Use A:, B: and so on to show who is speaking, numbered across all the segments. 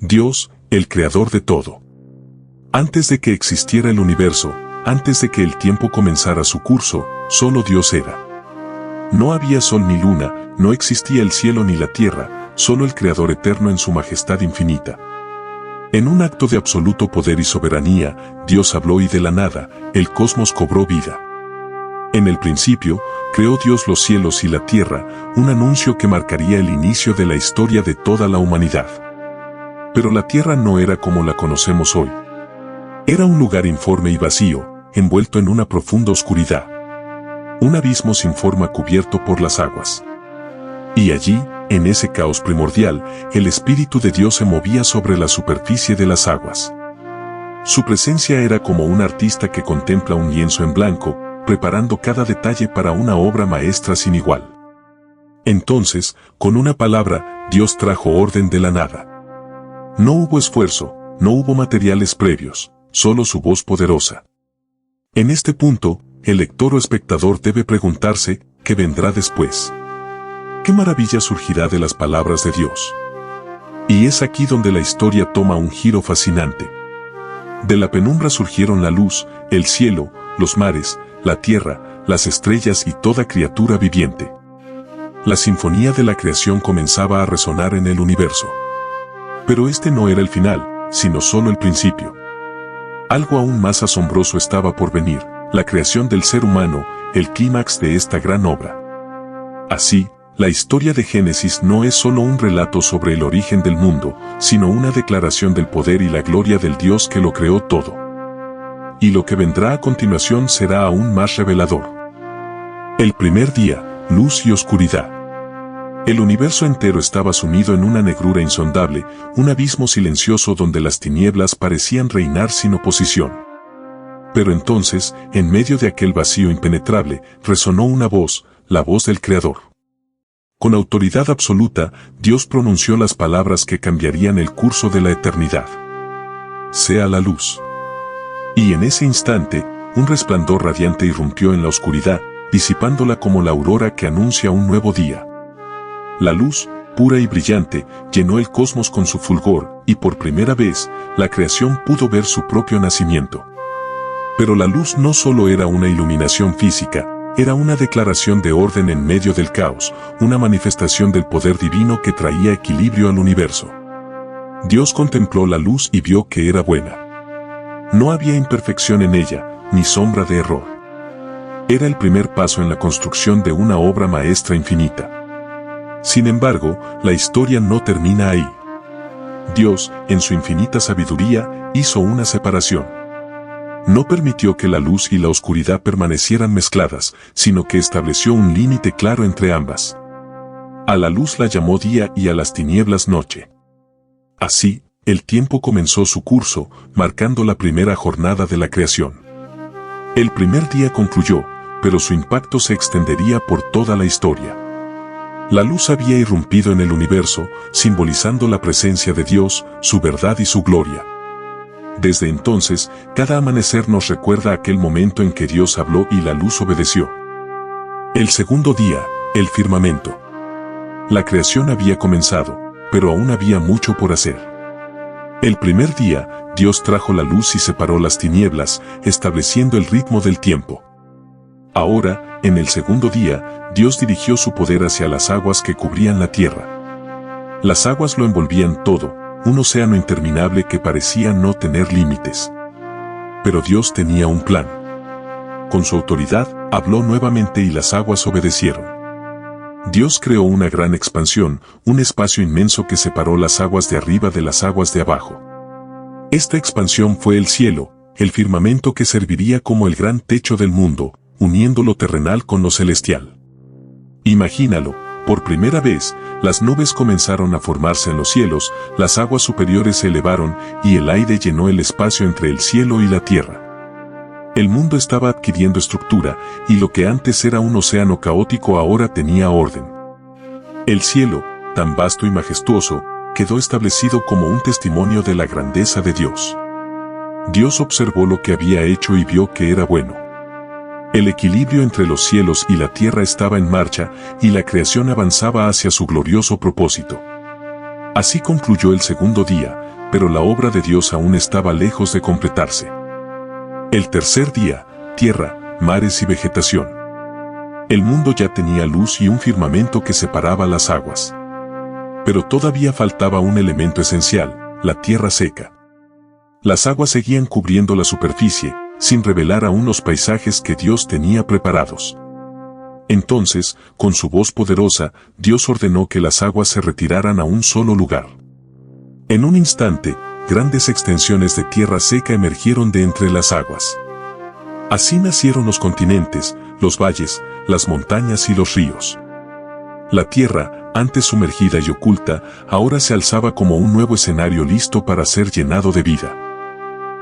A: Dios, el creador de todo. Antes de que existiera el universo, antes de que el tiempo comenzara su curso, solo Dios era. No había sol ni luna, no existía el cielo ni la tierra, solo el Creador eterno en su majestad infinita. En un acto de absoluto poder y soberanía, Dios habló y de la nada, el cosmos cobró vida. En el principio, creó Dios los cielos y la tierra, un anuncio que marcaría el inicio de la historia de toda la humanidad. Pero la tierra no era como la conocemos hoy. Era un lugar informe y vacío, envuelto en una profunda oscuridad. Un abismo sin forma cubierto por las aguas. Y allí, en ese caos primordial, el Espíritu de Dios se movía sobre la superficie de las aguas. Su presencia era como un artista que contempla un lienzo en blanco, preparando cada detalle para una obra maestra sin igual. Entonces, con una palabra, Dios trajo orden de la nada. No hubo esfuerzo, no hubo materiales previos, solo su voz poderosa. En este punto, el lector o espectador debe preguntarse, ¿qué vendrá después? ¿Qué maravilla surgirá de las palabras de Dios? Y es aquí donde la historia toma un giro fascinante. De la penumbra surgieron la luz, el cielo, los mares, la tierra, las estrellas y toda criatura viviente. La sinfonía de la creación comenzaba a resonar en el universo. Pero este no era el final, sino solo el principio. Algo aún más asombroso estaba por venir, la creación del ser humano, el clímax de esta gran obra. Así, la historia de Génesis no es solo un relato sobre el origen del mundo, sino una declaración del poder y la gloria del Dios que lo creó todo. Y lo que vendrá a continuación será aún más revelador. El primer día, luz y oscuridad. El universo entero estaba sumido en una negrura insondable, un abismo silencioso donde las tinieblas parecían reinar sin oposición. Pero entonces, en medio de aquel vacío impenetrable, resonó una voz, la voz del Creador. Con autoridad absoluta, Dios pronunció las palabras que cambiarían el curso de la eternidad. Sea la luz. Y en ese instante, un resplandor radiante irrumpió en la oscuridad, disipándola como la aurora que anuncia un nuevo día. La luz, pura y brillante, llenó el cosmos con su fulgor, y por primera vez, la creación pudo ver su propio nacimiento. Pero la luz no solo era una iluminación física, era una declaración de orden en medio del caos, una manifestación del poder divino que traía equilibrio al universo. Dios contempló la luz y vio que era buena. No había imperfección en ella, ni sombra de error. Era el primer paso en la construcción de una obra maestra infinita. Sin embargo, la historia no termina ahí. Dios, en su infinita sabiduría, hizo una separación. No permitió que la luz y la oscuridad permanecieran mezcladas, sino que estableció un límite claro entre ambas. A la luz la llamó día y a las tinieblas noche. Así, el tiempo comenzó su curso, marcando la primera jornada de la creación. El primer día concluyó, pero su impacto se extendería por toda la historia. La luz había irrumpido en el universo, simbolizando la presencia de Dios, su verdad y su gloria. Desde entonces, cada amanecer nos recuerda aquel momento en que Dios habló y la luz obedeció. El segundo día, el firmamento. La creación había comenzado, pero aún había mucho por hacer. El primer día, Dios trajo la luz y separó las tinieblas, estableciendo el ritmo del tiempo. Ahora, en el segundo día, Dios dirigió su poder hacia las aguas que cubrían la tierra. Las aguas lo envolvían todo, un océano interminable que parecía no tener límites. Pero Dios tenía un plan. Con su autoridad, habló nuevamente y las aguas obedecieron. Dios creó una gran expansión, un espacio inmenso que separó las aguas de arriba de las aguas de abajo. Esta expansión fue el cielo, el firmamento que serviría como el gran techo del mundo, uniendo lo terrenal con lo celestial. Imagínalo, por primera vez, las nubes comenzaron a formarse en los cielos, las aguas superiores se elevaron y el aire llenó el espacio entre el cielo y la tierra. El mundo estaba adquiriendo estructura, y lo que antes era un océano caótico ahora tenía orden. El cielo, tan vasto y majestuoso, quedó establecido como un testimonio de la grandeza de Dios. Dios observó lo que había hecho y vio que era bueno. El equilibrio entre los cielos y la tierra estaba en marcha, y la creación avanzaba hacia su glorioso propósito. Así concluyó el segundo día, pero la obra de Dios aún estaba lejos de completarse. El tercer día, tierra, mares y vegetación. El mundo ya tenía luz y un firmamento que separaba las aguas. Pero todavía faltaba un elemento esencial, la tierra seca. Las aguas seguían cubriendo la superficie, sin revelar aún los paisajes que Dios tenía preparados. Entonces, con su voz poderosa, Dios ordenó que las aguas se retiraran a un solo lugar. En un instante, grandes extensiones de tierra seca emergieron de entre las aguas. Así nacieron los continentes, los valles, las montañas y los ríos. La tierra, antes sumergida y oculta, ahora se alzaba como un nuevo escenario listo para ser llenado de vida.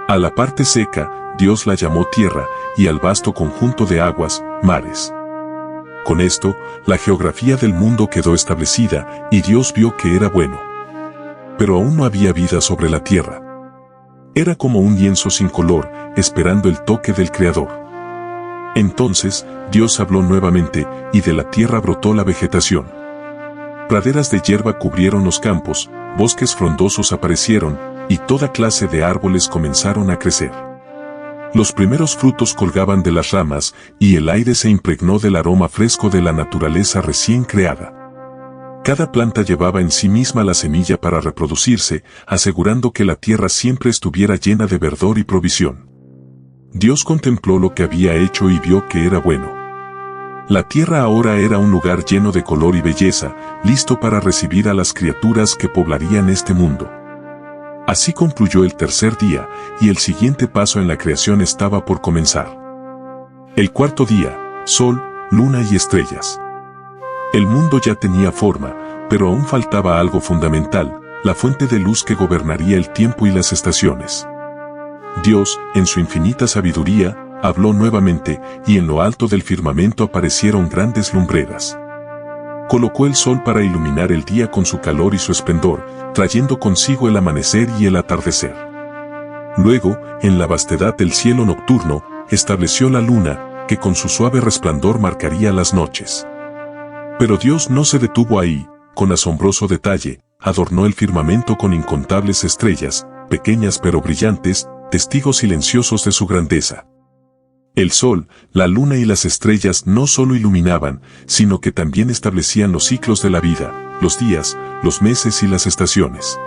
A: A la parte seca, Dios la llamó tierra, y al vasto conjunto de aguas, mares. Con esto, la geografía del mundo quedó establecida, y Dios vio que era bueno. Pero aún no había vida sobre la tierra. Era como un lienzo sin color, esperando el toque del Creador. Entonces, Dios habló nuevamente, y de la tierra brotó la vegetación. Praderas de hierba cubrieron los campos, bosques frondosos aparecieron, y toda clase de árboles comenzaron a crecer. Los primeros frutos colgaban de las ramas, y el aire se impregnó del aroma fresco de la naturaleza recién creada. Cada planta llevaba en sí misma la semilla para reproducirse, asegurando que la tierra siempre estuviera llena de verdor y provisión. Dios contempló lo que había hecho y vio que era bueno. La tierra ahora era un lugar lleno de color y belleza, listo para recibir a las criaturas que poblarían este mundo. Así concluyó el tercer día, y el siguiente paso en la creación estaba por comenzar. El cuarto día, sol, luna y estrellas. El mundo ya tenía forma, pero aún faltaba algo fundamental, la fuente de luz que gobernaría el tiempo y las estaciones. Dios, en su infinita sabiduría, habló nuevamente, y en lo alto del firmamento aparecieron grandes lumbreras. Colocó el sol para iluminar el día con su calor y su esplendor, trayendo consigo el amanecer y el atardecer. Luego, en la vastedad del cielo nocturno, estableció la luna, que con su suave resplandor marcaría las noches. Pero Dios no se detuvo ahí, con asombroso detalle, adornó el firmamento con incontables estrellas, pequeñas pero brillantes, testigos silenciosos de su grandeza. El sol, la luna y las estrellas no solo iluminaban, sino que también establecían los ciclos de la vida, los días, los meses y las estaciones.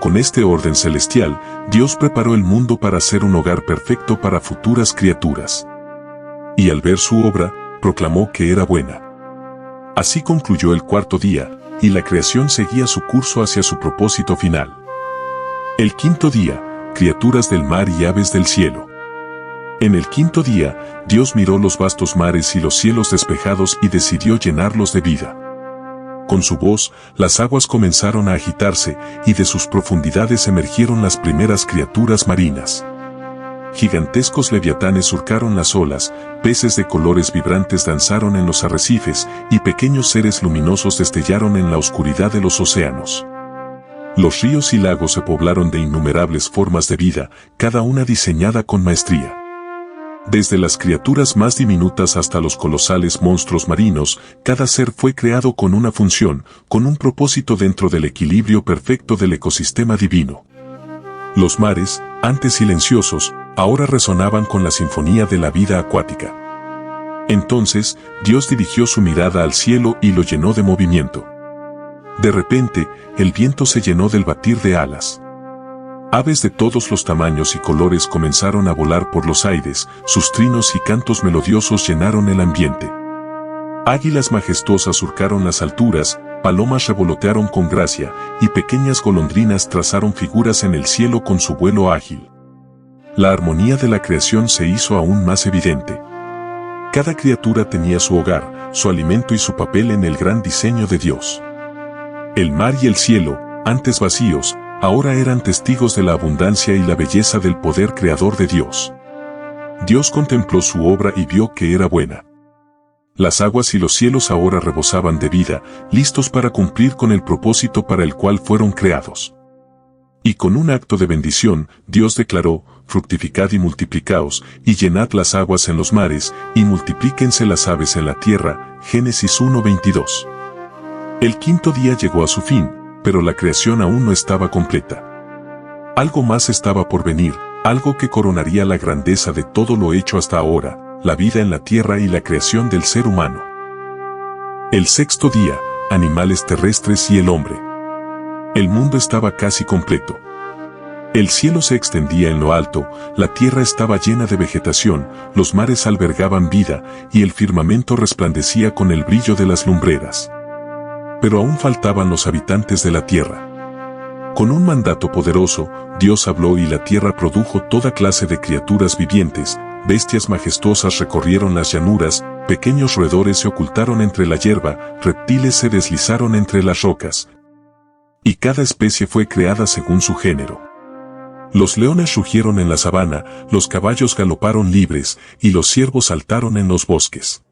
A: Con este orden celestial, Dios preparó el mundo para ser un hogar perfecto para futuras criaturas. Y al ver su obra, proclamó que era buena. Así concluyó el cuarto día, y la creación seguía su curso hacia su propósito final. El quinto día, criaturas del mar y aves del cielo. En el quinto día, Dios miró los vastos mares y los cielos despejados y decidió llenarlos de vida. Con su voz, las aguas comenzaron a agitarse, y de sus profundidades emergieron las primeras criaturas marinas. Gigantescos leviatanes surcaron las olas, peces de colores vibrantes danzaron en los arrecifes, y pequeños seres luminosos destellaron en la oscuridad de los océanos. Los ríos y lagos se poblaron de innumerables formas de vida, cada una diseñada con maestría. Desde las criaturas más diminutas hasta los colosales monstruos marinos, cada ser fue creado con una función, con un propósito dentro del equilibrio perfecto del ecosistema divino. Los mares, antes silenciosos, ahora resonaban con la sinfonía de la vida acuática. Entonces, Dios dirigió su mirada al cielo y lo llenó de movimiento. De repente, el viento se llenó del batir de alas. Aves de todos los tamaños y colores comenzaron a volar por los aires, sus trinos y cantos melodiosos llenaron el ambiente. Águilas majestuosas surcaron las alturas, palomas revolotearon con gracia, y pequeñas golondrinas trazaron figuras en el cielo con su vuelo ágil. La armonía de la creación se hizo aún más evidente. Cada criatura tenía su hogar, su alimento y su papel en el gran diseño de Dios. El mar y el cielo, antes vacíos, ahora eran testigos de la abundancia y la belleza del poder creador de Dios. Dios contempló su obra y vio que era buena. Las aguas y los cielos ahora rebosaban de vida, listos para cumplir con el propósito para el cual fueron creados. Y con un acto de bendición, Dios declaró: fructificad y multiplicaos, y llenad las aguas en los mares, y multiplíquense las aves en la tierra. Génesis 1:22. El quinto día llegó a su fin, pero la creación aún no estaba completa. Algo más estaba por venir, algo que coronaría la grandeza de todo lo hecho hasta ahora, la vida en la tierra y la creación del ser humano. El sexto día, animales terrestres y el hombre. El mundo estaba casi completo. El cielo se extendía en lo alto, la tierra estaba llena de vegetación, los mares albergaban vida, y el firmamento resplandecía con el brillo de las lumbreras. Pero aún faltaban los habitantes de la tierra. Con un mandato poderoso, Dios habló y la tierra produjo toda clase de criaturas vivientes, bestias majestuosas recorrieron las llanuras, pequeños roedores se ocultaron entre la hierba, reptiles se deslizaron entre las rocas. Y cada especie fue creada según su género. Los leones rugieron en la sabana, los caballos galoparon libres, y los ciervos saltaron en los bosques.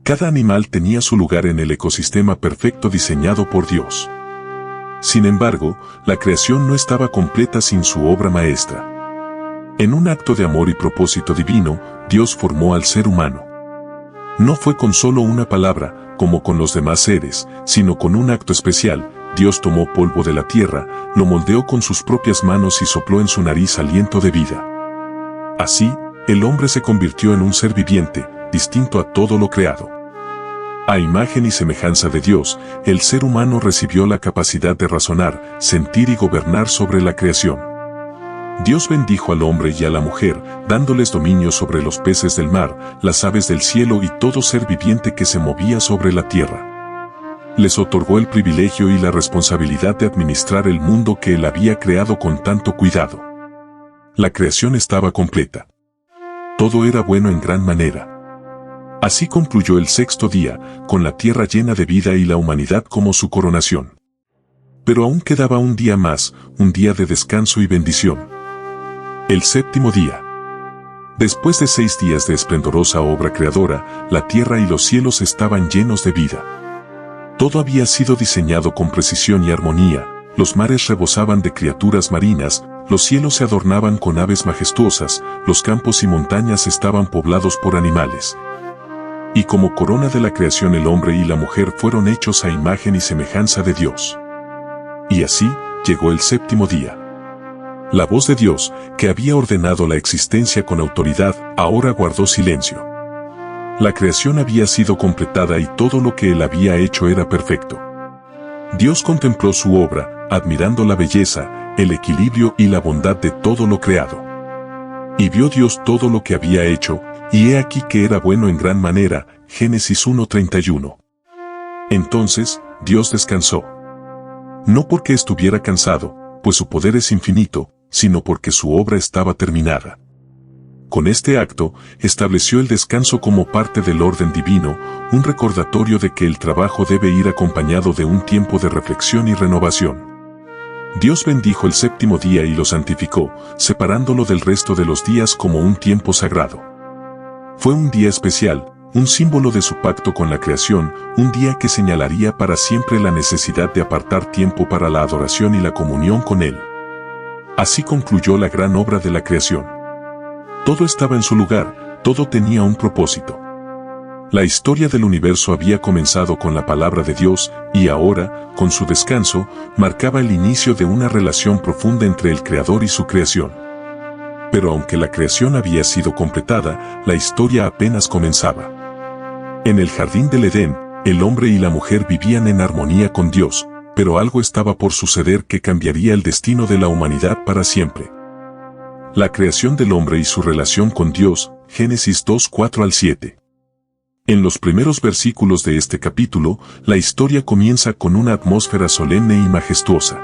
A: Cada animal tenía su lugar en el ecosistema perfecto diseñado por Dios. Sin embargo, la creación no estaba completa sin su obra maestra. En un acto de amor y propósito divino, Dios formó al ser humano. No fue con solo una palabra, como con los demás seres, sino con un acto especial. Dios tomó polvo de la tierra, lo moldeó con sus propias manos y sopló en su nariz aliento de vida. Así, el hombre se convirtió en un ser viviente, distinto a todo lo creado. A imagen y semejanza de Dios, el ser humano recibió la capacidad de razonar, sentir y gobernar sobre la creación. Dios bendijo al hombre y a la mujer, dándoles dominio sobre los peces del mar, las aves del cielo y todo ser viviente que se movía sobre la tierra. Les otorgó el privilegio y la responsabilidad de administrar el mundo que Él había creado con tanto cuidado. La creación estaba completa. Todo era bueno en gran manera. Así concluyó el sexto día, con la tierra llena de vida y la humanidad como su coronación. Pero aún quedaba un día más, un día de descanso y bendición. El séptimo día. Después de 6 días de esplendorosa obra creadora, la tierra y los cielos estaban llenos de vida. Todo había sido diseñado con precisión y armonía, los mares rebosaban de criaturas marinas, los cielos se adornaban con aves majestuosas, los campos y montañas estaban poblados por animales. Y como corona de la creación el hombre y la mujer fueron hechos a imagen y semejanza de Dios. Y así, llegó el séptimo día. La voz de Dios, que había ordenado la existencia con autoridad, ahora guardó silencio. La creación había sido completada y todo lo que Él había hecho era perfecto. Dios contempló su obra, admirando la belleza, el equilibrio y la bondad de todo lo creado. Y vio Dios todo lo que había hecho, y he aquí que era bueno en gran manera. Génesis 1:31. Entonces, Dios descansó. No porque estuviera cansado, pues su poder es infinito, sino porque su obra estaba terminada. Con este acto, estableció el descanso como parte del orden divino, un recordatorio de que el trabajo debe ir acompañado de un tiempo de reflexión y renovación. Dios bendijo el séptimo día y lo santificó, separándolo del resto de los días como un tiempo sagrado. Fue un día especial, un símbolo de su pacto con la creación, un día que señalaría para siempre la necesidad de apartar tiempo para la adoración y la comunión con Él. Así concluyó la gran obra de la creación. Todo estaba en su lugar, todo tenía un propósito. La historia del universo había comenzado con la palabra de Dios, y ahora, con su descanso, marcaba el inicio de una relación profunda entre el Creador y su creación. Pero aunque la creación había sido completada, la historia apenas comenzaba. En el jardín del Edén, el hombre y la mujer vivían en armonía con Dios, pero algo estaba por suceder que cambiaría el destino de la humanidad para siempre. La creación del hombre y su relación con Dios, Génesis 2:4-7. En los primeros versículos de este capítulo, la historia comienza con una atmósfera solemne y majestuosa.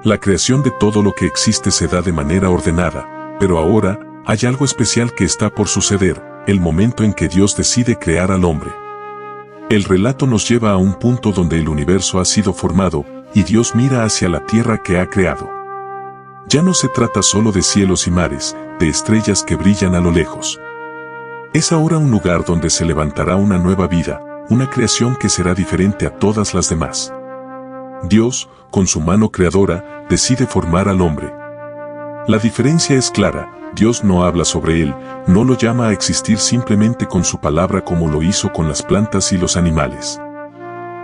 A: La creación de todo lo que existe se da de manera ordenada, pero ahora, hay algo especial que está por suceder, el momento en que Dios decide crear al hombre. El relato nos lleva a un punto donde el universo ha sido formado, y Dios mira hacia la tierra que ha creado. Ya no se trata solo de cielos y mares, de estrellas que brillan a lo lejos. Es ahora un lugar donde se levantará una nueva vida, una creación que será diferente a todas las demás. Dios, con su mano creadora, decide formar al hombre. La diferencia es clara, Dios no habla sobre él, no lo llama a existir simplemente con su palabra como lo hizo con las plantas y los animales.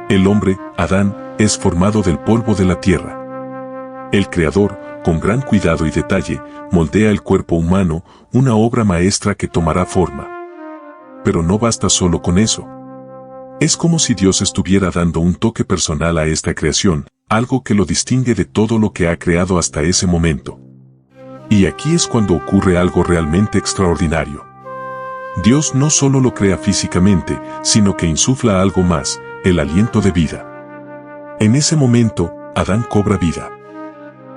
A: El hombre, Adán, es formado del polvo de la tierra. El Creador, con gran cuidado y detalle, moldea el cuerpo humano, una obra maestra que tomará forma. Pero no basta solo con eso. Es como si Dios estuviera dando un toque personal a esta creación, algo que lo distingue de todo lo que ha creado hasta ese momento. Y aquí es cuando ocurre algo realmente extraordinario. Dios no solo lo crea físicamente, sino que insufla algo más, el aliento de vida. En ese momento, Adán cobra vida.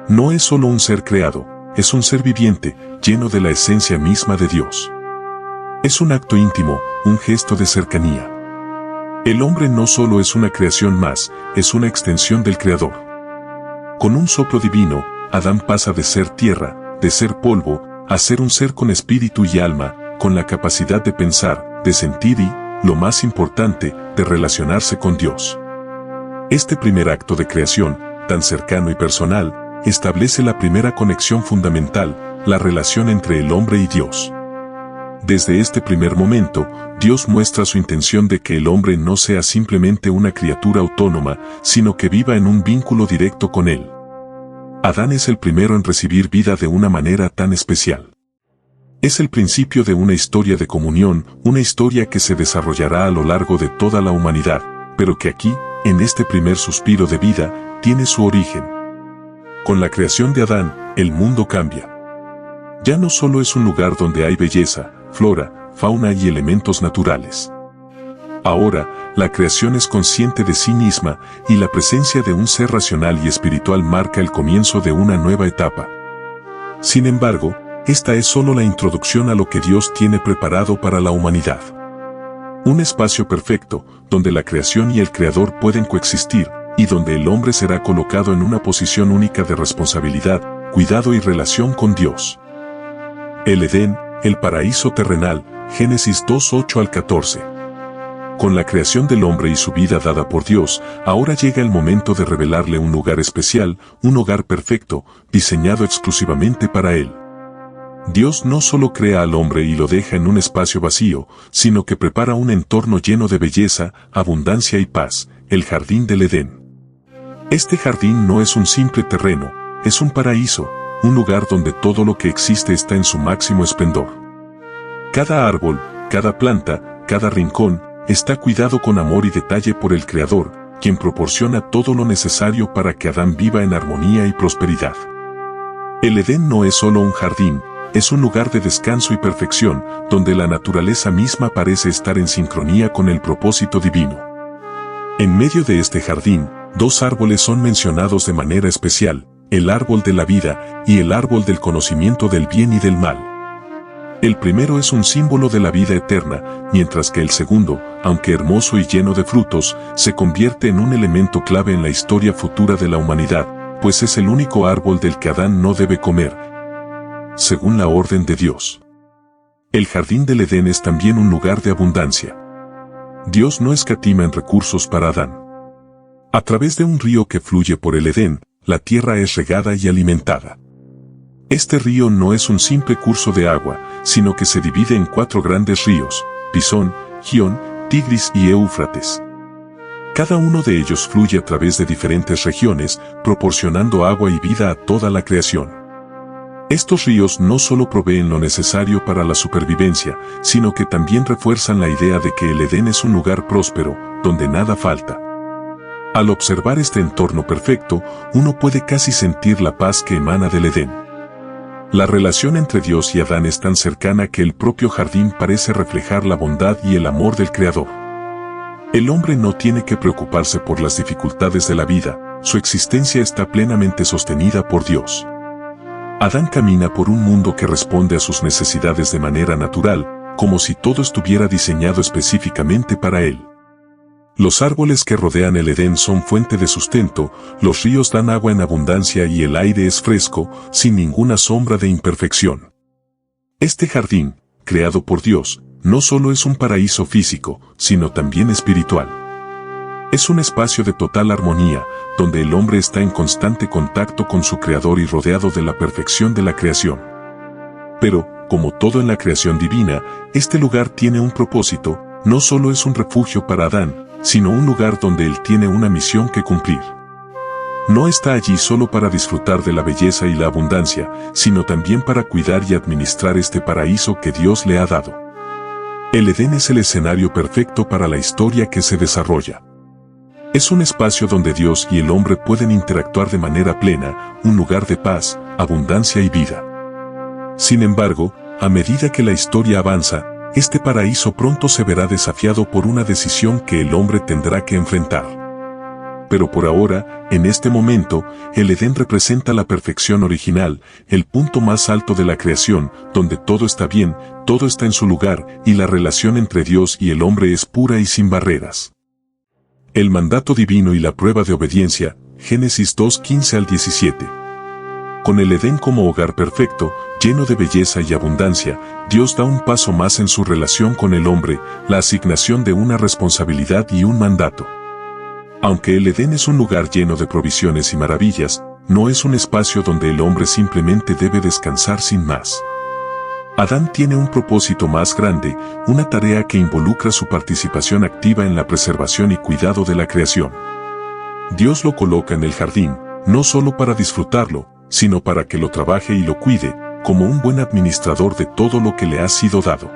A: No es solo un ser creado, es un ser viviente, lleno de la esencia misma de Dios. Es un acto íntimo, un gesto de cercanía. El hombre no solo es una creación más, es una extensión del Creador. Con un soplo divino, Adán pasa de ser tierra, de ser polvo, a ser un ser con espíritu y alma, con la capacidad de pensar, de sentir y, lo más importante, de relacionarse con Dios. Este primer acto de creación, tan cercano y personal, establece la primera conexión fundamental, la relación entre el hombre y Dios. Desde este primer momento, Dios muestra su intención de que el hombre no sea simplemente una criatura autónoma, sino que viva en un vínculo directo con Él. Adán es el primero en recibir vida de una manera tan especial. Es el principio de una historia de comunión, una historia que se desarrollará a lo largo de toda la humanidad, pero que aquí, en este primer suspiro de vida, tiene su origen. Con la creación de Adán, el mundo cambia. Ya no solo es un lugar donde hay belleza, flora, fauna y elementos naturales. Ahora, la creación es consciente de sí misma y la presencia de un ser racional y espiritual marca el comienzo de una nueva etapa. Sin embargo, esta es solo la introducción a lo que Dios tiene preparado para la humanidad. Un espacio perfecto, donde la creación y el Creador pueden coexistir, y donde el hombre será colocado en una posición única de responsabilidad, cuidado y relación con Dios. El Edén, el paraíso terrenal, Génesis 2:8 al 14. Con la creación del hombre y su vida dada por Dios, ahora llega el momento de revelarle un lugar especial, un hogar perfecto, diseñado exclusivamente para él. Dios no solo crea al hombre y lo deja en un espacio vacío, sino que prepara un entorno lleno de belleza, abundancia y paz, el jardín del Edén. Este jardín no es un simple terreno, es un paraíso, un lugar donde todo lo que existe está en su máximo esplendor. Cada árbol, cada planta, cada rincón, está cuidado con amor y detalle por el Creador, quien proporciona todo lo necesario para que Adán viva en armonía y prosperidad. El Edén no es solo un jardín, es un lugar de descanso y perfección, donde la naturaleza misma parece estar en sincronía con el propósito divino. En medio de este jardín, dos árboles son mencionados de manera especial, el árbol de la vida y el árbol del conocimiento del bien y del mal. El primero es un símbolo de la vida eterna, mientras que el segundo, aunque hermoso y lleno de frutos, se convierte en un elemento clave en la historia futura de la humanidad, pues es el único árbol del que Adán no debe comer, según la orden de Dios. El jardín del Edén es también un lugar de abundancia. Dios no escatima en recursos para Adán. A través de un río que fluye por el Edén, la tierra es regada y alimentada. Este río no es un simple curso de agua, sino que se divide en 4 grandes ríos, Pisón, Gión, Tigris y Éufrates. Cada uno de ellos fluye a través de diferentes regiones, proporcionando agua y vida a toda la creación. Estos ríos no solo proveen lo necesario para la supervivencia, sino que también refuerzan la idea de que el Edén es un lugar próspero, donde nada falta. Al observar este entorno perfecto, uno puede casi sentir la paz que emana del Edén. La relación entre Dios y Adán es tan cercana que el propio jardín parece reflejar la bondad y el amor del Creador. El hombre no tiene que preocuparse por las dificultades de la vida, su existencia está plenamente sostenida por Dios. Adán camina por un mundo que responde a sus necesidades de manera natural, como si todo estuviera diseñado específicamente para él. Los árboles que rodean el Edén son fuente de sustento, los ríos dan agua en abundancia y el aire es fresco, sin ninguna sombra de imperfección. Este jardín, creado por Dios, no solo es un paraíso físico, sino también espiritual. Es un espacio de total armonía, donde el hombre está en constante contacto con su Creador y rodeado de la perfección de la creación. Pero, como todo en la creación divina, este lugar tiene un propósito, no solo es un refugio para Adán, sino un lugar donde él tiene una misión que cumplir. No está allí solo para disfrutar de la belleza y la abundancia, sino también para cuidar y administrar este paraíso que Dios le ha dado. El Edén es el escenario perfecto para la historia que se desarrolla. Es un espacio donde Dios y el hombre pueden interactuar de manera plena, un lugar de paz, abundancia y vida. Sin embargo, a medida que la historia avanza, este paraíso pronto se verá desafiado por una decisión que el hombre tendrá que enfrentar. Pero por ahora, en este momento, el Edén representa la perfección original, el punto más alto de la creación, donde todo está bien, todo está en su lugar, y la relación entre Dios y el hombre es pura y sin barreras. El mandato divino y la prueba de obediencia, Génesis 2:15 al 17. Con el Edén como hogar perfecto, lleno de belleza y abundancia, Dios da un paso más en su relación con el hombre, la asignación de una responsabilidad y un mandato. Aunque el Edén es un lugar lleno de provisiones y maravillas, no es un espacio donde el hombre simplemente debe descansar sin más. Adán tiene un propósito más grande, una tarea que involucra su participación activa en la preservación y cuidado de la creación. Dios lo coloca en el jardín, no solo para disfrutarlo, sino para que lo trabaje y lo cuide, como un buen administrador de todo lo que le ha sido dado.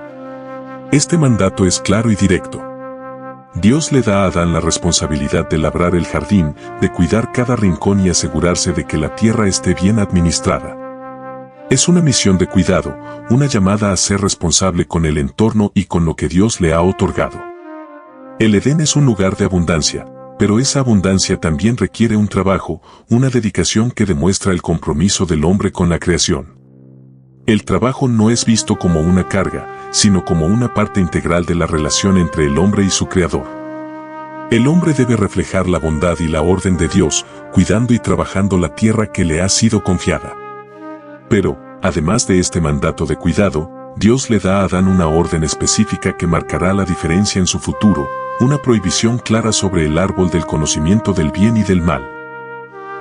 A: Este mandato es claro y directo. Dios le da a Adán la responsabilidad de labrar el jardín, de cuidar cada rincón y asegurarse de que la tierra esté bien administrada. Es una misión de cuidado, una llamada a ser responsable con el entorno y con lo que Dios le ha otorgado. El Edén es un lugar de abundancia, pero esa abundancia también requiere un trabajo, una dedicación que demuestra el compromiso del hombre con la creación. El trabajo no es visto como una carga, sino como una parte integral de la relación entre el hombre y su Creador. El hombre debe reflejar la bondad y la orden de Dios, cuidando y trabajando la tierra que le ha sido confiada. Pero, además de este mandato de cuidado, Dios le da a Adán una orden específica que marcará la diferencia en su futuro, una prohibición clara sobre el árbol del conocimiento del bien y del mal.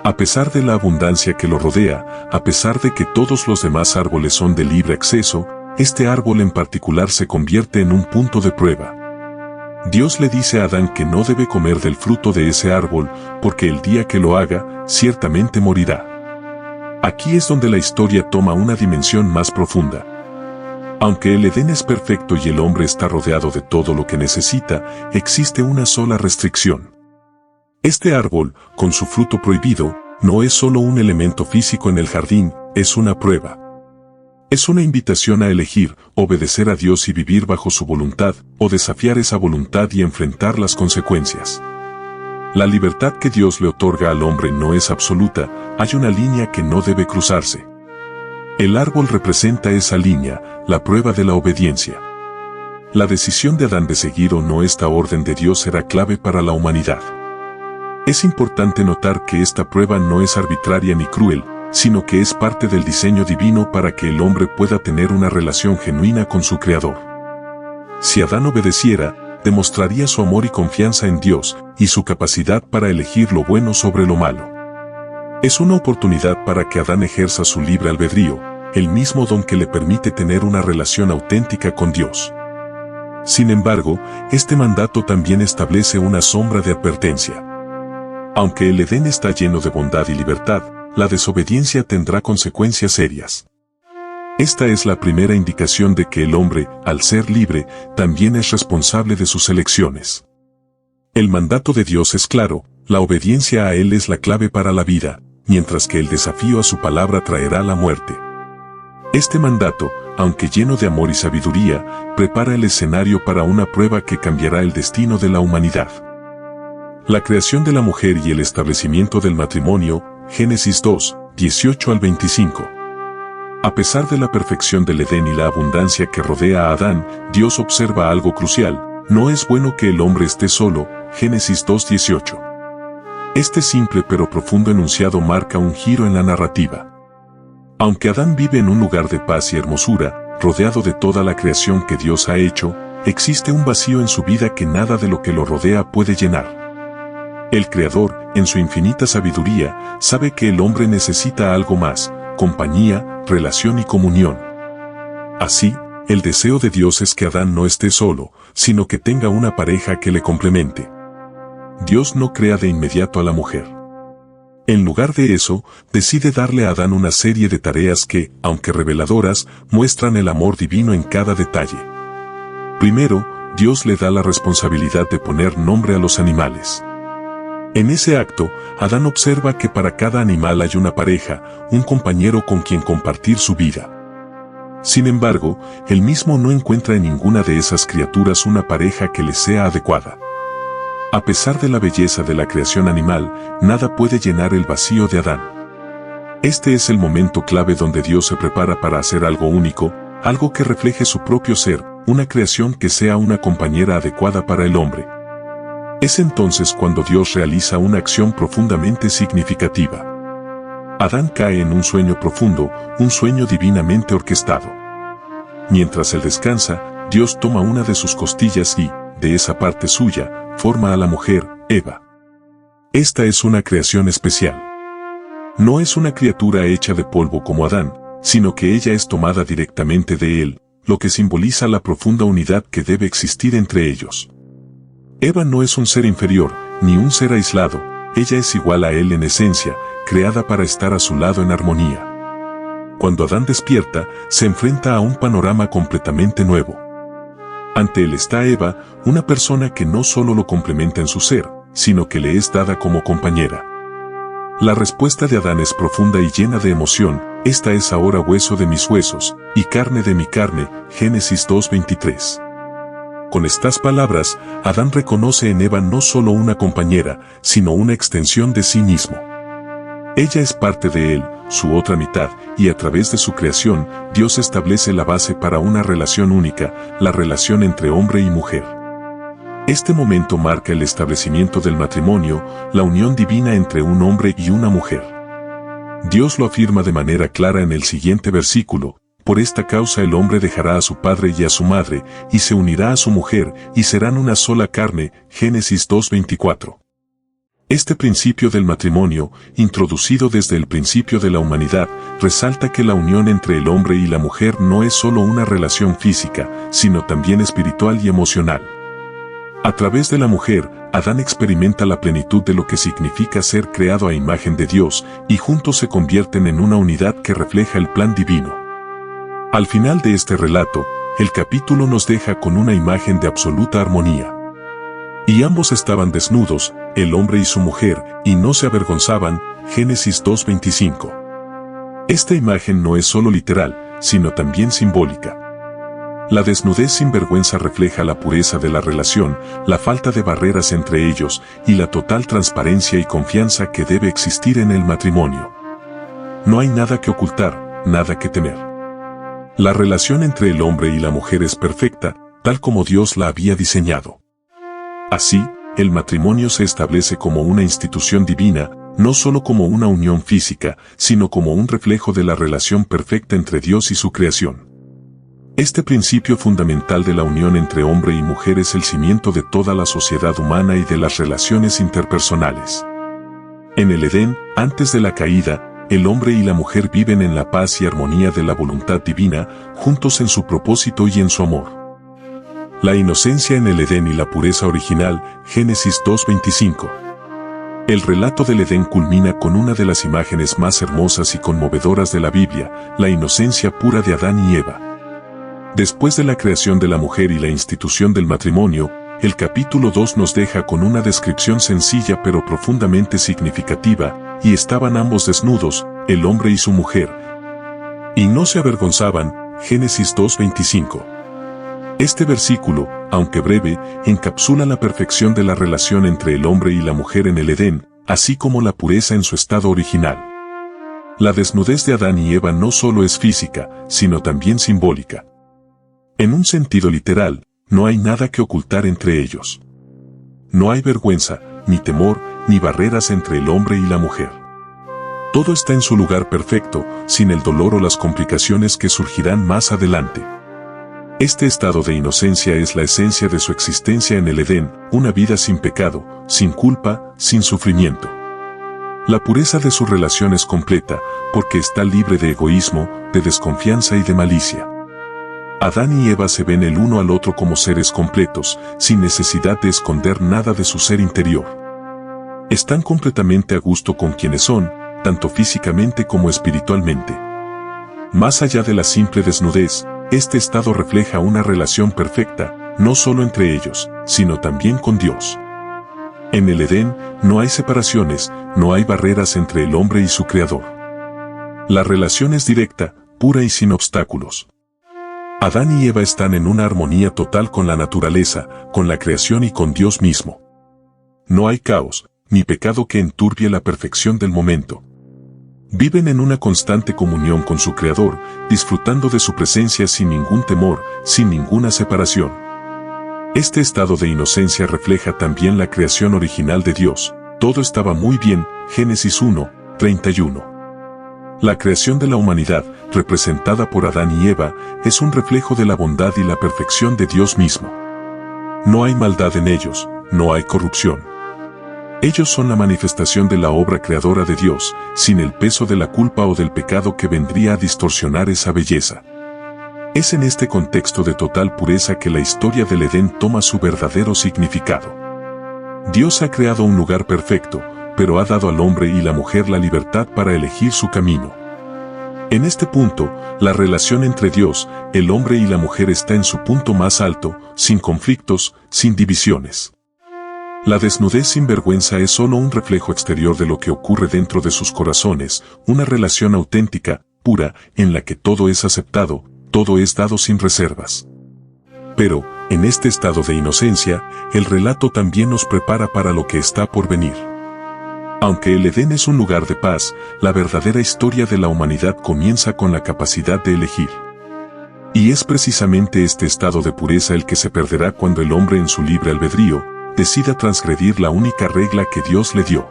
A: A pesar de la abundancia que lo rodea, a pesar de que todos los demás árboles son de libre acceso, este árbol en particular se convierte en un punto de prueba. Dios le dice a Adán que no debe comer del fruto de ese árbol, porque el día que lo haga, ciertamente morirá. Aquí es donde la historia toma una dimensión más profunda. Aunque el Edén es perfecto y el hombre está rodeado de todo lo que necesita, existe una sola restricción. Este árbol, con su fruto prohibido, no es solo un elemento físico en el jardín, es una prueba. Es una invitación a elegir, obedecer a Dios y vivir bajo su voluntad, o desafiar esa voluntad y enfrentar las consecuencias. La libertad que Dios le otorga al hombre no es absoluta, hay una línea que no debe cruzarse. El árbol representa esa línea, la prueba de la obediencia. La decisión de Adán de seguir o no esta orden de Dios será clave para la humanidad. Es importante notar que esta prueba no es arbitraria ni cruel, sino que es parte del diseño divino para que el hombre pueda tener una relación genuina con su Creador. Si Adán obedeciera, demostraría su amor y confianza en Dios, y su capacidad para elegir lo bueno sobre lo malo. Es una oportunidad para que Adán ejerza su libre albedrío, el mismo don que le permite tener una relación auténtica con Dios. Sin embargo, este mandato también establece una sombra de advertencia. Aunque el Edén está lleno de bondad y libertad, la desobediencia tendrá consecuencias serias. Esta es la primera indicación de que el hombre, al ser libre, también es responsable de sus elecciones. El mandato de Dios es claro, la obediencia a Él es la clave para la vida, mientras que el desafío a su palabra traerá la muerte. Este mandato, aunque lleno de amor y sabiduría, prepara el escenario para una prueba que cambiará el destino de la humanidad. La creación de la mujer y el establecimiento del matrimonio, Génesis 2, 18 al 25. A pesar de la perfección del Edén y la abundancia que rodea a Adán, Dios observa algo crucial, no es bueno que el hombre esté solo, Génesis 2, 18. Este simple pero profundo enunciado marca un giro en la narrativa. Aunque Adán vive en un lugar de paz y hermosura, rodeado de toda la creación que Dios ha hecho, existe un vacío en su vida que nada de lo que lo rodea puede llenar. El Creador, en su infinita sabiduría, sabe que el hombre necesita algo más, compañía, relación y comunión. Así, el deseo de Dios es que Adán no esté solo, sino que tenga una pareja que le complemente. Dios no crea de inmediato a la mujer. En lugar de eso, decide darle a Adán una serie de tareas que, aunque reveladoras, muestran el amor divino en cada detalle. Primero, Dios le da la responsabilidad de poner nombre a los animales. En ese acto, Adán observa que para cada animal hay una pareja, un compañero con quien compartir su vida. Sin embargo, él mismo no encuentra en ninguna de esas criaturas una pareja que le sea adecuada. A pesar de la belleza de la creación animal, nada puede llenar el vacío de Adán. Este es el momento clave donde Dios se prepara para hacer algo único, algo que refleje su propio ser, una creación que sea una compañera adecuada para el hombre. Es entonces cuando Dios realiza una acción profundamente significativa. Adán cae en un sueño profundo, un sueño divinamente orquestado. Mientras él descansa, Dios toma una de sus costillas y, de esa parte suya, forma a la mujer, Eva. Esta es una creación especial. No es una criatura hecha de polvo como Adán, sino que ella es tomada directamente de él, lo que simboliza la profunda unidad que debe existir entre ellos. Eva no es un ser inferior, ni un ser aislado, ella es igual a él en esencia, creada para estar a su lado en armonía. Cuando Adán despierta, se enfrenta a un panorama completamente nuevo. Ante él está Eva, una persona que no solo lo complementa en su ser, sino que le es dada como compañera. La respuesta de Adán es profunda y llena de emoción, esta es ahora hueso de mis huesos, y carne de mi carne, Génesis 2:23. Con estas palabras, Adán reconoce en Eva no solo una compañera, sino una extensión de sí mismo. Ella es parte de él, su otra mitad, y a través de su creación, Dios establece la base para una relación única, la relación entre hombre y mujer. Este momento marca el establecimiento del matrimonio, la unión divina entre un hombre y una mujer. Dios lo afirma de manera clara en el siguiente versículo: por esta causa el hombre dejará a su padre y a su madre, y se unirá a su mujer, y serán una sola carne, Génesis 2:24. Este principio del matrimonio, introducido desde el principio de la humanidad, resalta que la unión entre el hombre y la mujer no es solo una relación física, sino también espiritual y emocional. A través de la mujer, Adán experimenta la plenitud de lo que significa ser creado a imagen de Dios, y juntos se convierten en una unidad que refleja el plan divino. Al final de este relato, el capítulo nos deja con una imagen de absoluta armonía. Y ambos estaban desnudos, el hombre y su mujer, y no se avergonzaban, Génesis 2:25. Esta imagen no es solo literal, sino también simbólica. La desnudez sin vergüenza refleja la pureza de la relación, la falta de barreras entre ellos, y la total transparencia y confianza que debe existir en el matrimonio. No hay nada que ocultar, nada que temer. La relación entre el hombre y la mujer es perfecta, tal como Dios la había diseñado. Así, el matrimonio se establece como una institución divina, no solo como una unión física, sino como un reflejo de la relación perfecta entre Dios y su creación. Este principio fundamental de la unión entre hombre y mujer es el cimiento de toda la sociedad humana y de las relaciones interpersonales. En el Edén, antes de la caída, el hombre y la mujer viven en la paz y armonía de la voluntad divina, juntos en su propósito y en su amor. La inocencia en el Edén y la pureza original, Génesis 2:25. El relato del Edén culmina con una de las imágenes más hermosas y conmovedoras de la Biblia, la inocencia pura de Adán y Eva. Después de la creación de la mujer y la institución del matrimonio, el capítulo 2 nos deja con una descripción sencilla pero profundamente significativa: y estaban ambos desnudos, el hombre y su mujer, y no se avergonzaban, Génesis 2:25. Este versículo, aunque breve, encapsula la perfección de la relación entre el hombre y la mujer en el Edén, así como la pureza en su estado original. La desnudez de Adán y Eva no solo es física, sino también simbólica. En un sentido literal, no hay nada que ocultar entre ellos. No hay vergüenza, ni temor, ni barreras entre el hombre y la mujer. Todo está en su lugar perfecto, sin el dolor o las complicaciones que surgirán más adelante. Este estado de inocencia es la esencia de su existencia en el Edén, una vida sin pecado, sin culpa, sin sufrimiento. La pureza de su relación es completa, porque está libre de egoísmo, de desconfianza y de malicia. Adán y Eva se ven el uno al otro como seres completos, sin necesidad de esconder nada de su ser interior. Están completamente a gusto con quienes son, tanto físicamente como espiritualmente. Más allá de la simple desnudez, este estado refleja una relación perfecta, no solo entre ellos, sino también con Dios. En el Edén, no hay separaciones, no hay barreras entre el hombre y su Creador. La relación es directa, pura y sin obstáculos. Adán y Eva están en una armonía total con la naturaleza, con la creación y con Dios mismo. No hay caos, ni pecado que enturbie la perfección del momento. Viven en una constante comunión con su Creador, disfrutando de su presencia sin ningún temor, sin ninguna separación. Este estado de inocencia refleja también la creación original de Dios. Todo estaba muy bien, Génesis 1, 31. La creación de la humanidad, representada por Adán y Eva, es un reflejo de la bondad y la perfección de Dios mismo. No hay maldad en ellos, no hay corrupción. Ellos son la manifestación de la obra creadora de Dios, sin el peso de la culpa o del pecado que vendría a distorsionar esa belleza. Es en este contexto de total pureza que la historia del Edén toma su verdadero significado. Dios ha creado un lugar perfecto, pero ha dado al hombre y la mujer la libertad para elegir su camino. En este punto, la relación entre Dios, el hombre y la mujer está en su punto más alto, sin conflictos, sin divisiones. La desnudez sin vergüenza es solo un reflejo exterior de lo que ocurre dentro de sus corazones, una relación auténtica, pura, en la que todo es aceptado, todo es dado sin reservas. Pero, en este estado de inocencia, el relato también nos prepara para lo que está por venir. Aunque el Edén es un lugar de paz, la verdadera historia de la humanidad comienza con la capacidad de elegir. Y es precisamente este estado de pureza el que se perderá cuando el hombre en su libre albedrío decida transgredir la única regla que Dios le dio.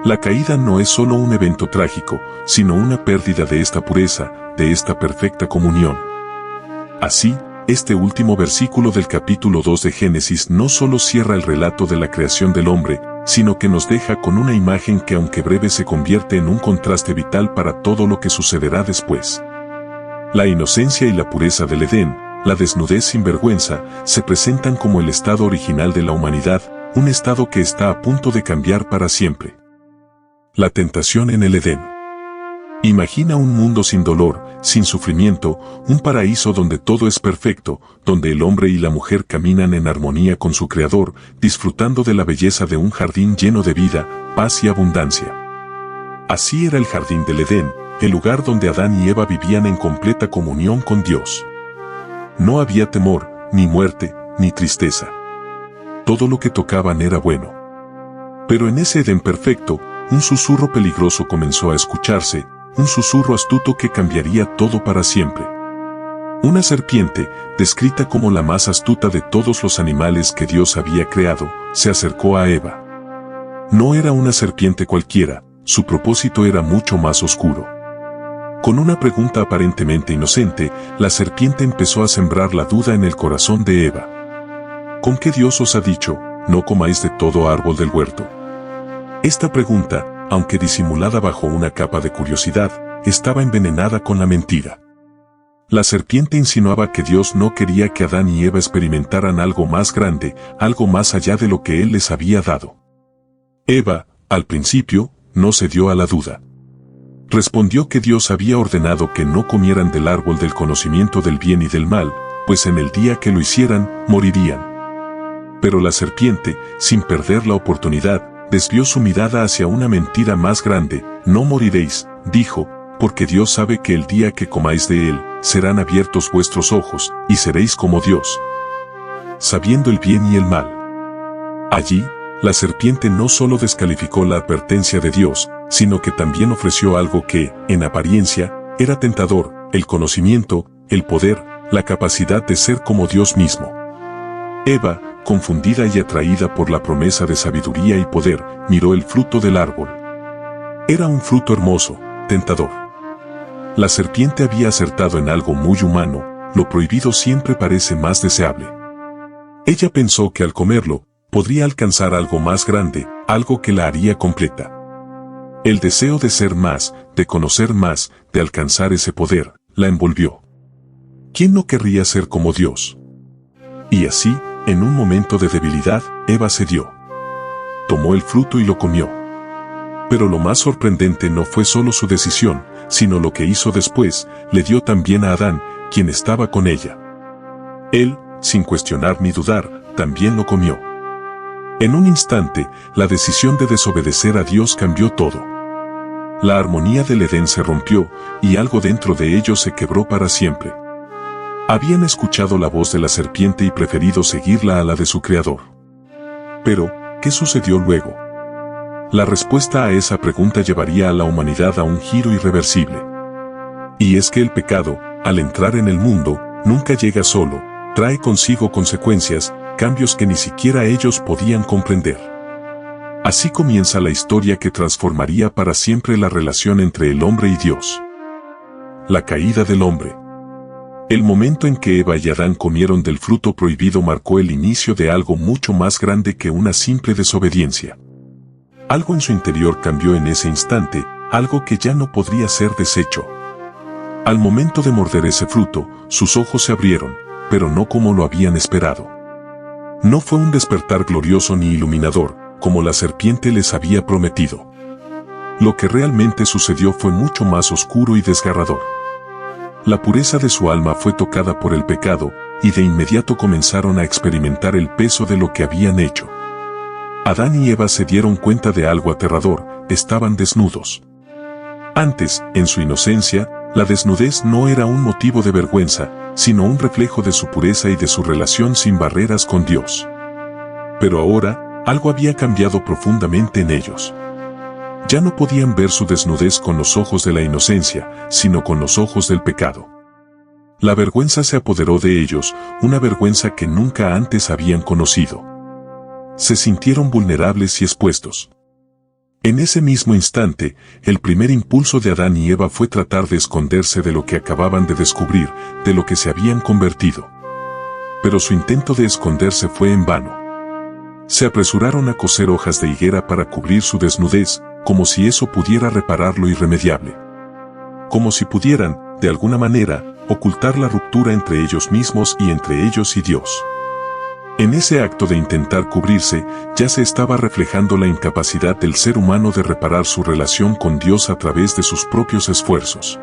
A: La caída no es solo un evento trágico, sino una pérdida de esta pureza, de esta perfecta comunión. Así, este último versículo del capítulo 2 de Génesis no solo cierra el relato de la creación del hombre, sino que nos deja con una imagen que aunque breve se convierte en un contraste vital para todo lo que sucederá después. La inocencia y la pureza del Edén, la desnudez sin vergüenza, se presentan como el estado original de la humanidad, un estado que está a punto de cambiar para siempre. La tentación en el Edén. Imagina un mundo sin dolor, sin sufrimiento, un paraíso donde todo es perfecto, donde el hombre y la mujer caminan en armonía con su Creador, disfrutando de la belleza de un jardín lleno de vida, paz y abundancia. Así era el jardín del Edén, el lugar donde Adán y Eva vivían en completa comunión con Dios. No había temor, ni muerte, ni tristeza. Todo lo que tocaban era bueno. Pero en ese Edén perfecto, un susurro peligroso comenzó a escucharse, un susurro astuto que cambiaría todo para siempre. Una serpiente, descrita como la más astuta de todos los animales que Dios había creado, se acercó a Eva. No era una serpiente cualquiera, su propósito era mucho más oscuro. Con una pregunta aparentemente inocente, la serpiente empezó a sembrar la duda en el corazón de Eva. ¿Con qué Dios os ha dicho, no comáis de todo árbol del huerto? Esta pregunta, aunque disimulada bajo una capa de curiosidad, estaba envenenada con la mentira. La serpiente insinuaba que Dios no quería que Adán y Eva experimentaran algo más grande, algo más allá de lo que Él les había dado. Eva, al principio, no cedió a la duda. Respondió que Dios había ordenado que no comieran del árbol del conocimiento del bien y del mal, pues en el día que lo hicieran, morirían. Pero la serpiente, sin perder la oportunidad, desvió su mirada hacia una mentira más grande. No moriréis, dijo, porque Dios sabe que el día que comáis de él, serán abiertos vuestros ojos, y seréis como Dios, sabiendo el bien y el mal. Allí, la serpiente no solo descalificó la advertencia de Dios, sino que también ofreció algo que, en apariencia, era tentador: el conocimiento, el poder, la capacidad de ser como Dios mismo. Eva, confundida y atraída por la promesa de sabiduría y poder, miró el fruto del árbol. Era un fruto hermoso, tentador. La serpiente había acertado en algo muy humano: lo prohibido siempre parece más deseable. Ella pensó que al comerlo, podría alcanzar algo más grande, algo que la haría completa. El deseo de ser más, de conocer más, de alcanzar ese poder, la envolvió. ¿Quién no querría ser como Dios? Y así, en un momento de debilidad, Eva cedió. tomó el fruto y lo comió. Pero lo más sorprendente no fue solo su decisión, sino lo que hizo después, le dio también a Adán, quien estaba con ella. Él, sin cuestionar ni dudar, también lo comió. En un instante, la decisión de desobedecer a Dios cambió todo. La armonía del Edén se rompió, y algo dentro de ellos se quebró para siempre. Habían escuchado la voz de la serpiente y preferido seguirla a la de su creador. Pero, ¿qué sucedió luego? La respuesta a esa pregunta llevaría a la humanidad a un giro irreversible. Y es que el pecado, al entrar en el mundo, nunca llega solo, trae consigo consecuencias, cambios que ni siquiera ellos podían comprender. Así comienza la historia que transformaría para siempre la relación entre el hombre y Dios. La caída del hombre. El momento en que Eva y Adán comieron del fruto prohibido marcó el inicio de algo mucho más grande que una simple desobediencia. Algo en su interior cambió en ese instante, algo que ya no podría ser deshecho. Al momento de morder ese fruto, sus ojos se abrieron, pero no como lo habían esperado. No fue un despertar glorioso ni iluminador, como la serpiente les había prometido. Lo que realmente sucedió fue mucho más oscuro y desgarrador. La pureza de su alma fue tocada por el pecado, y de inmediato comenzaron a experimentar el peso de lo que habían hecho. Adán y Eva se dieron cuenta de algo aterrador: estaban desnudos. Antes, en su inocencia, la desnudez no era un motivo de vergüenza, sino un reflejo de su pureza y de su relación sin barreras con Dios. Pero ahora, algo había cambiado profundamente en ellos. Ya no podían ver su desnudez con los ojos de la inocencia, sino con los ojos del pecado. La vergüenza se apoderó de ellos, una vergüenza que nunca antes habían conocido. Se sintieron vulnerables y expuestos. En ese mismo instante, el primer impulso de Adán y Eva fue tratar de esconderse de lo que acababan de descubrir, de lo que se habían convertido. Pero su intento de esconderse fue en vano. Se apresuraron a coser hojas de higuera para cubrir su desnudez, como si eso pudiera reparar lo irremediable. Como si pudieran, de alguna manera, ocultar la ruptura entre ellos mismos y entre ellos y Dios. En ese acto de intentar cubrirse, ya se estaba reflejando la incapacidad del ser humano de reparar su relación con Dios a través de sus propios esfuerzos.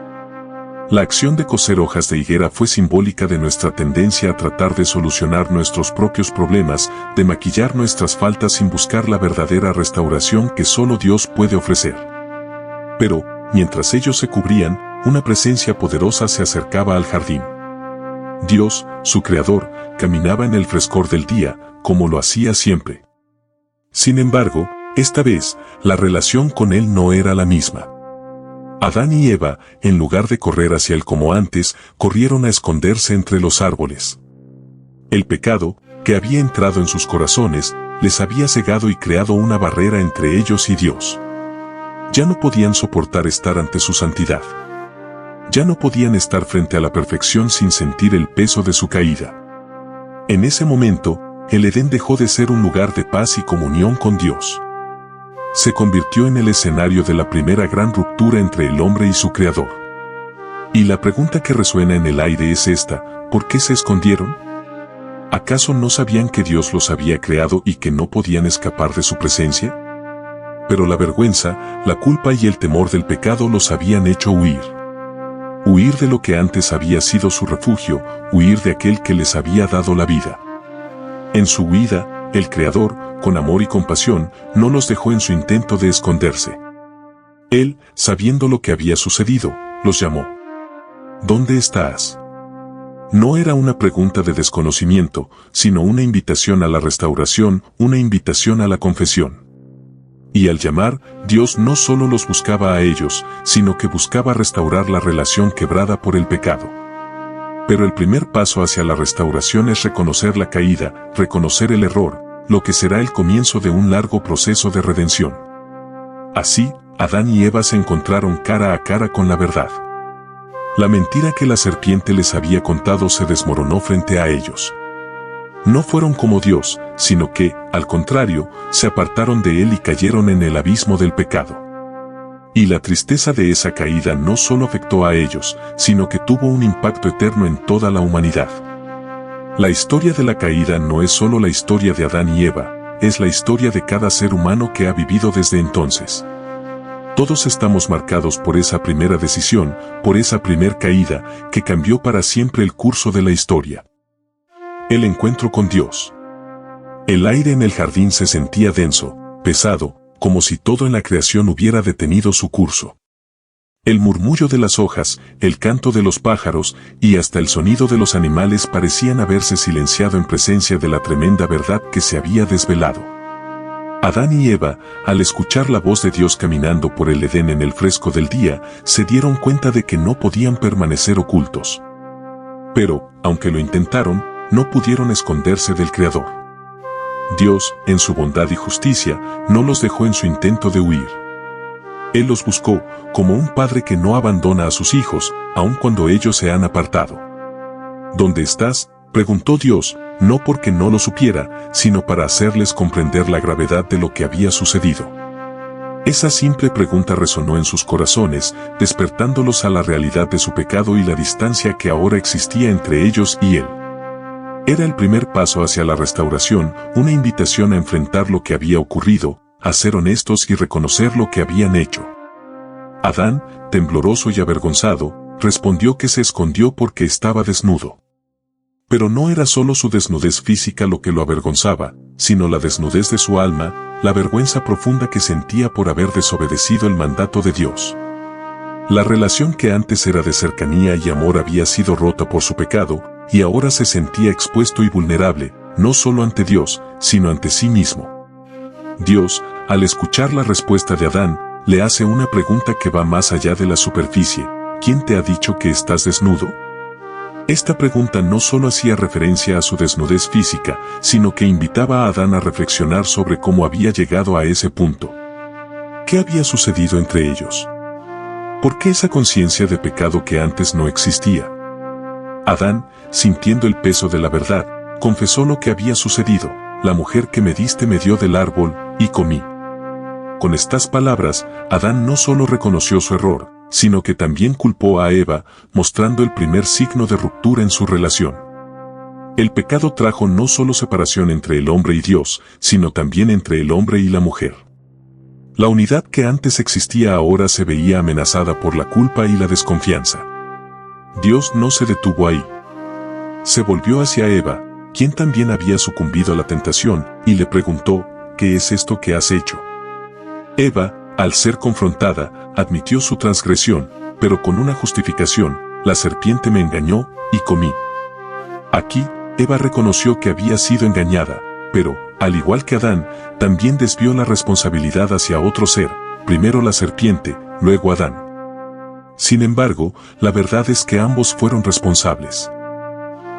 A: La acción de coser hojas de higuera fue simbólica de nuestra tendencia a tratar de solucionar nuestros propios problemas, de maquillar nuestras faltas sin buscar la verdadera restauración que solo Dios puede ofrecer. Pero, mientras ellos se cubrían, una presencia poderosa se acercaba al jardín. Dios, su creador, caminaba en el frescor del día, como lo hacía siempre. Sin embargo, esta vez, la relación con él no era la misma. Adán y Eva, en lugar de correr hacia él como antes, corrieron a esconderse entre los árboles. El pecado, que había entrado en sus corazones, les había cegado y creado una barrera entre ellos y Dios. Ya no podían soportar estar ante su santidad. Ya no podían estar frente a la perfección sin sentir el peso de su caída. En ese momento, el Edén dejó de ser un lugar de paz y comunión con Dios. Se convirtió en el escenario de la primera gran ruptura entre el hombre y su creador. Y la pregunta que resuena en el aire es esta: ¿por qué se escondieron? ¿Acaso no sabían que Dios los había creado y que no podían escapar de su presencia? Pero la vergüenza, la culpa y el temor del pecado los habían hecho huir. Huir de lo que antes había sido su refugio, huir de aquel que les había dado la vida. En su huida, el Creador, con amor y compasión, no los dejó en su intento de esconderse. Él, sabiendo lo que había sucedido, los llamó. ¿Dónde estás? No era una pregunta de desconocimiento, sino una invitación a la restauración, una invitación a la confesión. Y al llamar, Dios no solo los buscaba a ellos, sino que buscaba restaurar la relación quebrada por el pecado. Pero el primer paso hacia la restauración es reconocer la caída, reconocer el error, lo que será el comienzo de un largo proceso de redención. Así, Adán y Eva se encontraron cara a cara con la verdad. La mentira que la serpiente les había contado se desmoronó frente a ellos. No fueron como Dios, sino que, al contrario, se apartaron de Él y cayeron en el abismo del pecado. Y la tristeza de esa caída no solo afectó a ellos, sino que tuvo un impacto eterno en toda la humanidad. La historia de la caída no es solo la historia de Adán y Eva, es la historia de cada ser humano que ha vivido desde entonces. Todos estamos marcados por esa primera decisión, por esa primer caída, que cambió para siempre el curso de la historia. El encuentro con Dios. El aire en el jardín se sentía denso, pesado, como si todo en la creación hubiera detenido su curso. El murmullo de las hojas, el canto de los pájaros y hasta el sonido de los animales parecían haberse silenciado en presencia de la tremenda verdad que se había desvelado. Adán y Eva, al escuchar la voz de Dios caminando por el Edén en el fresco del día, se dieron cuenta de que no podían permanecer ocultos. Pero, aunque lo intentaron, no pudieron esconderse del Creador. Dios, en su bondad y justicia, no los dejó en su intento de huir. Él los buscó, como un padre que no abandona a sus hijos, aun cuando ellos se han apartado. ¿Dónde estás?, preguntó Dios, no porque no lo supiera, sino para hacerles comprender la gravedad de lo que había sucedido. Esa simple pregunta resonó en sus corazones, despertándolos a la realidad de su pecado y la distancia que ahora existía entre ellos y Él. Era el primer paso hacia la restauración, una invitación a enfrentar lo que había ocurrido, a ser honestos y reconocer lo que habían hecho. Adán, tembloroso y avergonzado, respondió que se escondió porque estaba desnudo. Pero no era solo su desnudez física lo que lo avergonzaba, sino la desnudez de su alma, la vergüenza profunda que sentía por haber desobedecido el mandato de Dios. La relación que antes era de cercanía y amor había sido rota por su pecado, y ahora se sentía expuesto y vulnerable, no solo ante Dios, sino ante sí mismo. Dios, al escuchar la respuesta de Adán, le hace una pregunta que va más allá de la superficie: ¿quién te ha dicho que estás desnudo? Esta pregunta no solo hacía referencia a su desnudez física, sino que invitaba a Adán a reflexionar sobre cómo había llegado a ese punto. ¿Qué había sucedido entre ellos? ¿Por qué esa conciencia de pecado que antes no existía? Adán, sintiendo el peso de la verdad, confesó lo que había sucedido: la mujer que me diste me dio del árbol, y comí. Con estas palabras, Adán no solo reconoció su error, sino que también culpó a Eva, mostrando el primer signo de ruptura en su relación. El pecado trajo no solo separación entre el hombre y Dios, sino también entre el hombre y la mujer. La unidad que antes existía ahora se veía amenazada por la culpa y la desconfianza. Dios no se detuvo ahí. Se volvió hacia Eva, quien también había sucumbido a la tentación, y le preguntó: ¿qué es esto que has hecho? Eva, al ser confrontada, admitió su transgresión, pero con una justificación: la serpiente me engañó, y comí. Aquí, Eva reconoció que había sido engañada, pero, al igual que Adán, también desvió la responsabilidad hacia otro ser, primero la serpiente, luego Adán. Sin embargo, la verdad es que ambos fueron responsables.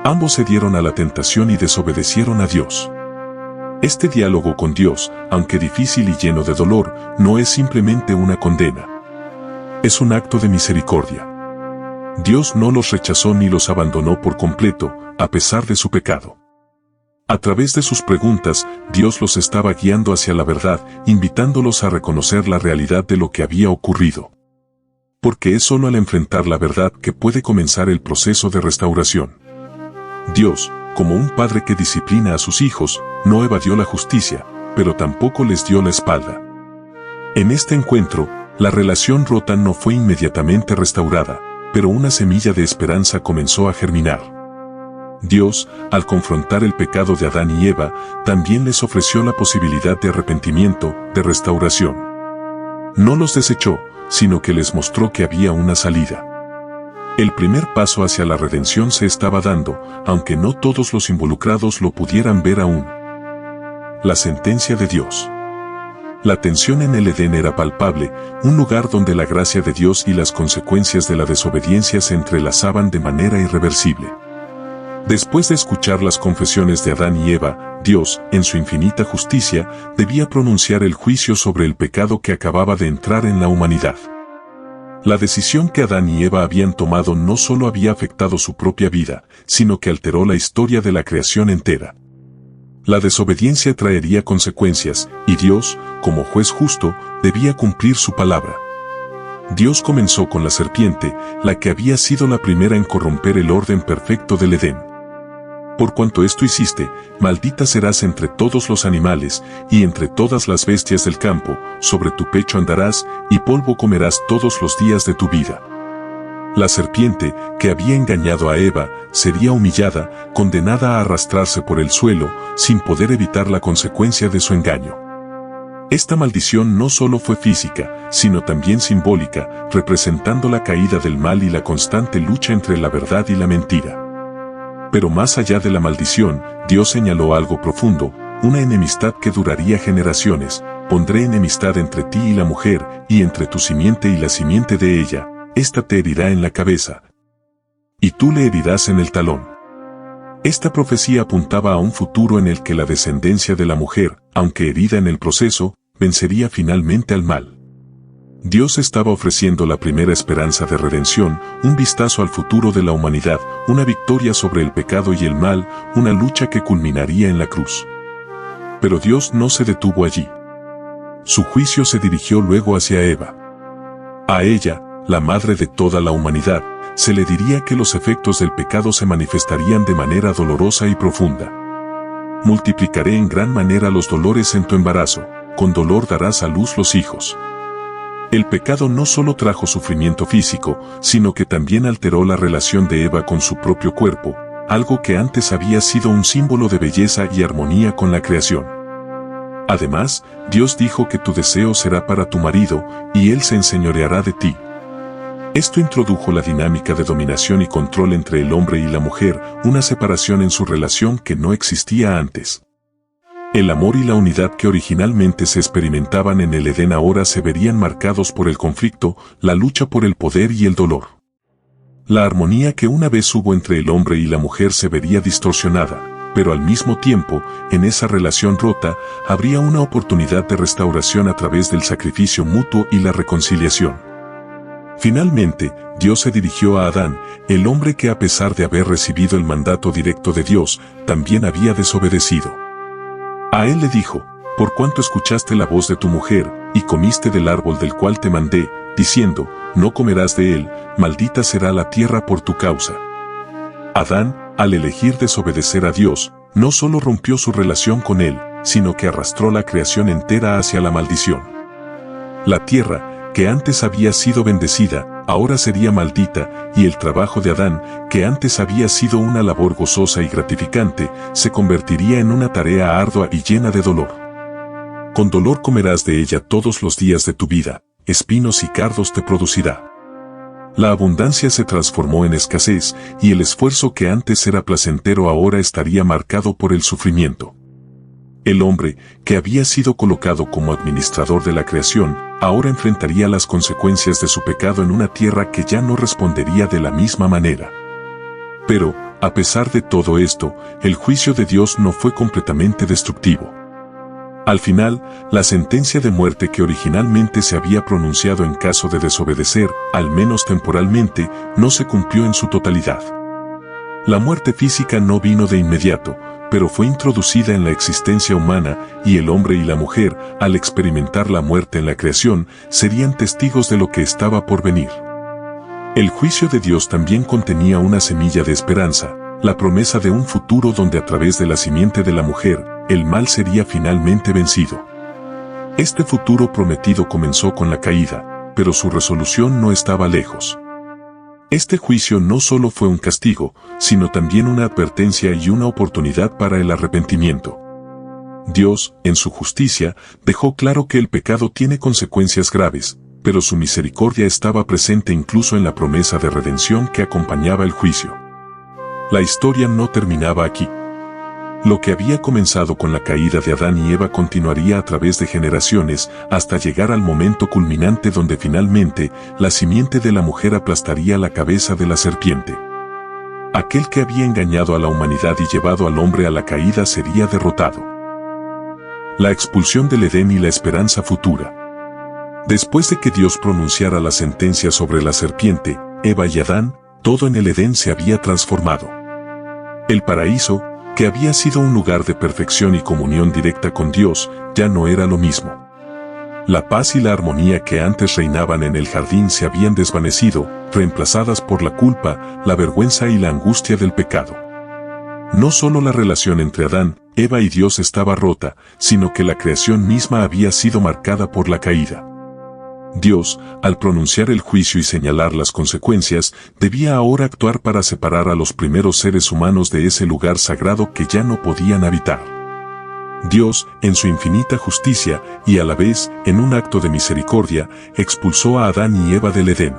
A: Ambos cedieron a la tentación y desobedecieron a Dios. Este diálogo con Dios, aunque difícil y lleno de dolor, no es simplemente una condena. Es un acto de misericordia. Dios no los rechazó ni los abandonó por completo, a pesar de su pecado. A través de sus preguntas, Dios los estaba guiando hacia la verdad, invitándolos a reconocer la realidad de lo que había ocurrido. Porque es solo al enfrentar la verdad que puede comenzar el proceso de restauración. Dios, como un padre que disciplina a sus hijos, no evadió la justicia, pero tampoco les dio la espalda. En este encuentro, la relación rota no fue inmediatamente restaurada, pero una semilla de esperanza comenzó a germinar. Dios, al confrontar el pecado de Adán y Eva, también les ofreció la posibilidad de arrepentimiento, de restauración. No los desechó, sino que les mostró que había una salida. El primer paso hacia la redención se estaba dando, aunque no todos los involucrados lo pudieran ver aún. La sentencia de Dios. La tensión en el Edén era palpable, un lugar donde la gracia de Dios y las consecuencias de la desobediencia se entrelazaban de manera irreversible. Después de escuchar las confesiones de Adán y Eva, Dios, en su infinita justicia, debía pronunciar el juicio sobre el pecado que acababa de entrar en la humanidad. La decisión que Adán y Eva habían tomado no solo había afectado su propia vida, sino que alteró la historia de la creación entera. La desobediencia traería consecuencias, y Dios, como juez justo, debía cumplir su palabra. Dios comenzó con la serpiente, la que había sido la primera en corromper el orden perfecto del Edén. Por cuanto esto hiciste, maldita serás entre todos los animales, y entre todas las bestias del campo, sobre tu pecho andarás, y polvo comerás todos los días de tu vida. La serpiente, que había engañado a Eva, sería humillada, condenada a arrastrarse por el suelo, sin poder evitar la consecuencia de su engaño. Esta maldición no solo fue física, sino también simbólica, representando la caída del mal y la constante lucha entre la verdad y la mentira. Pero más allá de la maldición, Dios señaló algo profundo, una enemistad que duraría generaciones. Pondré enemistad entre ti y la mujer, y entre tu simiente y la simiente de ella, ésta te herirá en la cabeza, y tú le herirás en el talón. Esta profecía apuntaba a un futuro en el que la descendencia de la mujer, aunque herida en el proceso, vencería finalmente al mal. Dios estaba ofreciendo la primera esperanza de redención, un vistazo al futuro de la humanidad, una victoria sobre el pecado y el mal, una lucha que culminaría en la cruz. Pero Dios no se detuvo allí. Su juicio se dirigió luego hacia Eva. A ella, la madre de toda la humanidad, se le diría que los efectos del pecado se manifestarían de manera dolorosa y profunda. Multiplicaré en gran manera los dolores en tu embarazo, con dolor darás a luz los hijos. El pecado no solo trajo sufrimiento físico, sino que también alteró la relación de Eva con su propio cuerpo, algo que antes había sido un símbolo de belleza y armonía con la creación. Además, Dios dijo que tu deseo será para tu marido, y él se enseñoreará de ti. Esto introdujo la dinámica de dominación y control entre el hombre y la mujer, una separación en su relación que no existía antes. El amor y la unidad que originalmente se experimentaban en el Edén ahora se verían marcados por el conflicto, la lucha por el poder y el dolor. La armonía que una vez hubo entre el hombre y la mujer se vería distorsionada, pero al mismo tiempo, en esa relación rota, habría una oportunidad de restauración a través del sacrificio mutuo y la reconciliación. Finalmente, Dios se dirigió a Adán, el hombre que a pesar de haber recibido el mandato directo de Dios, también había desobedecido. A él le dijo, por cuanto escuchaste la voz de tu mujer, y comiste del árbol del cual te mandé, diciendo, no comerás de él, maldita será la tierra por tu causa. Adán, al elegir desobedecer a Dios, no solo rompió su relación con él, sino que arrastró la creación entera hacia la maldición. La tierra, que antes había sido bendecida, ahora sería maldita, y el trabajo de Adán, que antes había sido una labor gozosa y gratificante, se convertiría en una tarea ardua y llena de dolor. Con dolor comerás de ella todos los días de tu vida, espinos y cardos te producirá. La abundancia se transformó en escasez, y el esfuerzo que antes era placentero ahora estaría marcado por el sufrimiento. El hombre, que había sido colocado como administrador de la creación, ahora enfrentaría las consecuencias de su pecado en una tierra que ya no respondería de la misma manera. Pero, a pesar de todo esto, el juicio de Dios no fue completamente destructivo. Al final, la sentencia de muerte que originalmente se había pronunciado en caso de desobedecer, al menos temporalmente, no se cumplió en su totalidad. La muerte física no vino de inmediato, pero fue introducida en la existencia humana, y el hombre y la mujer, al experimentar la muerte en la creación, serían testigos de lo que estaba por venir. El juicio de Dios también contenía una semilla de esperanza, la promesa de un futuro donde a través de la simiente de la mujer, el mal sería finalmente vencido. Este futuro prometido comenzó con la caída, pero su resolución no estaba lejos. Este juicio no solo fue un castigo, sino también una advertencia y una oportunidad para el arrepentimiento. Dios, en su justicia, dejó claro que el pecado tiene consecuencias graves, pero su misericordia estaba presente incluso en la promesa de redención que acompañaba el juicio. La historia no terminaba aquí. Lo que había comenzado con la caída de Adán y Eva continuaría a través de generaciones hasta llegar al momento culminante donde finalmente la simiente de la mujer aplastaría la cabeza de la serpiente. Aquel que había engañado a la humanidad y llevado al hombre a la caída sería derrotado. La expulsión del Edén y la esperanza futura. Después de que Dios pronunciara la sentencia sobre la serpiente, Eva y Adán, todo en el Edén se había transformado. El paraíso, que había sido un lugar de perfección y comunión directa con Dios, ya no era lo mismo. La paz y la armonía que antes reinaban en el jardín se habían desvanecido, reemplazadas por la culpa, la vergüenza y la angustia del pecado. No solo la relación entre Adán, Eva y Dios estaba rota, sino que la creación misma había sido marcada por la caída. Dios, al pronunciar el juicio y señalar las consecuencias, debía ahora actuar para separar a los primeros seres humanos de ese lugar sagrado que ya no podían habitar. Dios, en su infinita justicia, y a la vez, en un acto de misericordia, expulsó a Adán y Eva del Edén.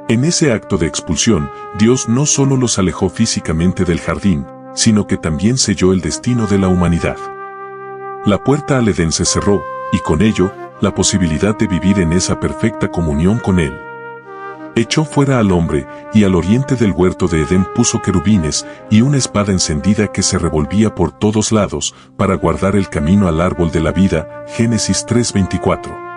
A: En ese acto de expulsión, Dios no solo los alejó físicamente del jardín, sino que también selló el destino de la humanidad. La puerta al Edén se cerró, y con ello, la posibilidad de vivir en esa perfecta comunión con Él. Echó fuera al hombre, y al oriente del huerto de Edén puso querubines, y una espada encendida que se revolvía por todos lados, para guardar el camino al árbol de la vida, Génesis 3:24.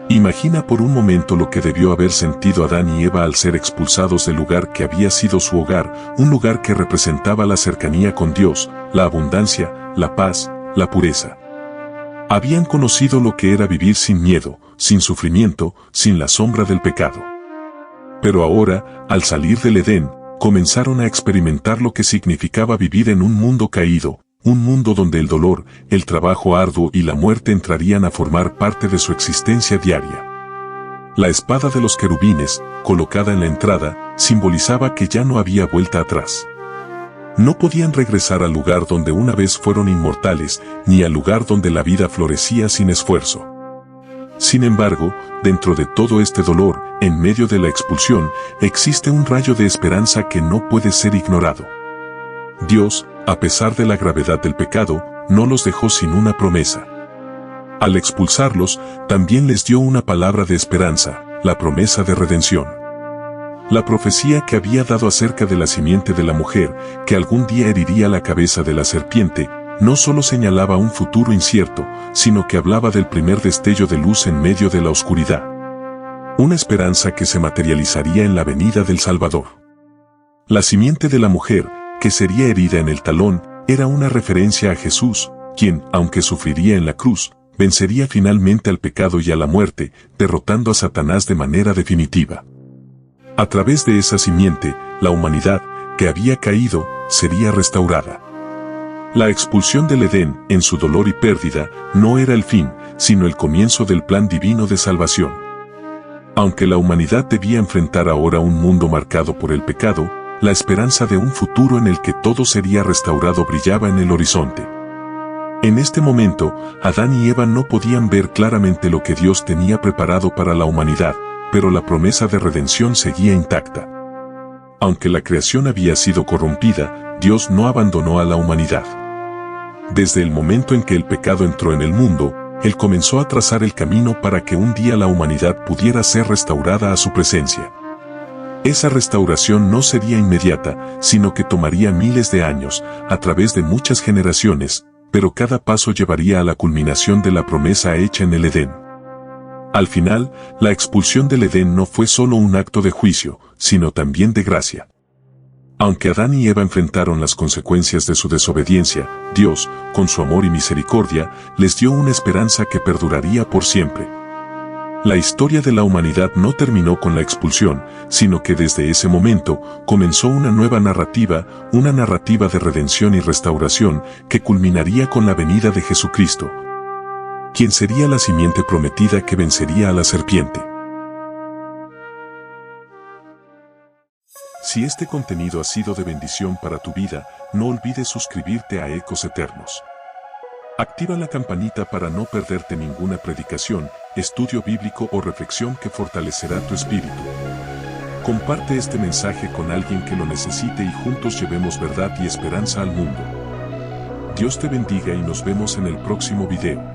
A: Imagina por un momento lo que debió haber sentido Adán y Eva al ser expulsados del lugar que había sido su hogar, un lugar que representaba la cercanía con Dios, la abundancia, la paz, la pureza. Habían conocido lo que era vivir sin miedo, sin sufrimiento, sin la sombra del pecado. Pero ahora, al salir del Edén, comenzaron a experimentar lo que significaba vivir en un mundo caído, un mundo donde el dolor, el trabajo arduo y la muerte entrarían a formar parte de su existencia diaria. La espada de los querubines, colocada en la entrada, simbolizaba que ya no había vuelta atrás. No podían regresar al lugar donde una vez fueron inmortales, ni al lugar donde la vida florecía sin esfuerzo. Sin embargo, dentro de todo este dolor, en medio de la expulsión, existe un rayo de esperanza que no puede ser ignorado. Dios, a pesar de la gravedad del pecado, no los dejó sin una promesa. Al expulsarlos, también les dio una palabra de esperanza, la promesa de redención. La profecía que había dado acerca de la simiente de la mujer, que algún día heriría la cabeza de la serpiente, no solo señalaba un futuro incierto, sino que hablaba del primer destello de luz en medio de la oscuridad. Una esperanza que se materializaría en la venida del Salvador. La simiente de la mujer, que sería herida en el talón, era una referencia a Jesús, quien, aunque sufriría en la cruz, vencería finalmente al pecado y a la muerte, derrotando a Satanás de manera definitiva. A través de esa simiente, la humanidad, que había caído, sería restaurada. La expulsión del Edén, en su dolor y pérdida, no era el fin, sino el comienzo del plan divino de salvación. Aunque la humanidad debía enfrentar ahora un mundo marcado por el pecado, la esperanza de un futuro en el que todo sería restaurado brillaba en el horizonte. En este momento, Adán y Eva no podían ver claramente lo que Dios tenía preparado para la humanidad, pero la promesa de redención seguía intacta. Aunque la creación había sido corrompida, Dios no abandonó a la humanidad. Desde el momento en que el pecado entró en el mundo, Él comenzó a trazar el camino para que un día la humanidad pudiera ser restaurada a su presencia. Esa restauración no sería inmediata, sino que tomaría miles de años, a través de muchas generaciones, pero cada paso llevaría a la culminación de la promesa hecha en el Edén. Al final, la expulsión del Edén no fue solo un acto de juicio, sino también de gracia. Aunque Adán y Eva enfrentaron las consecuencias de su desobediencia, Dios, con su amor y misericordia, les dio una esperanza que perduraría por siempre. La historia de la humanidad no terminó con la expulsión, sino que desde ese momento comenzó una nueva narrativa, una narrativa de redención y restauración que culminaría con la venida de Jesucristo, quien sería la simiente prometida que vencería a la serpiente. Si este contenido ha sido de bendición para tu vida, no olvides suscribirte a Ecos Eternos. Activa la campanita para no perderte ninguna predicación, estudio bíblico o reflexión que fortalecerá tu espíritu. Comparte este mensaje con alguien que lo necesite y juntos llevemos verdad y esperanza al mundo. Dios te bendiga y nos vemos en el próximo video.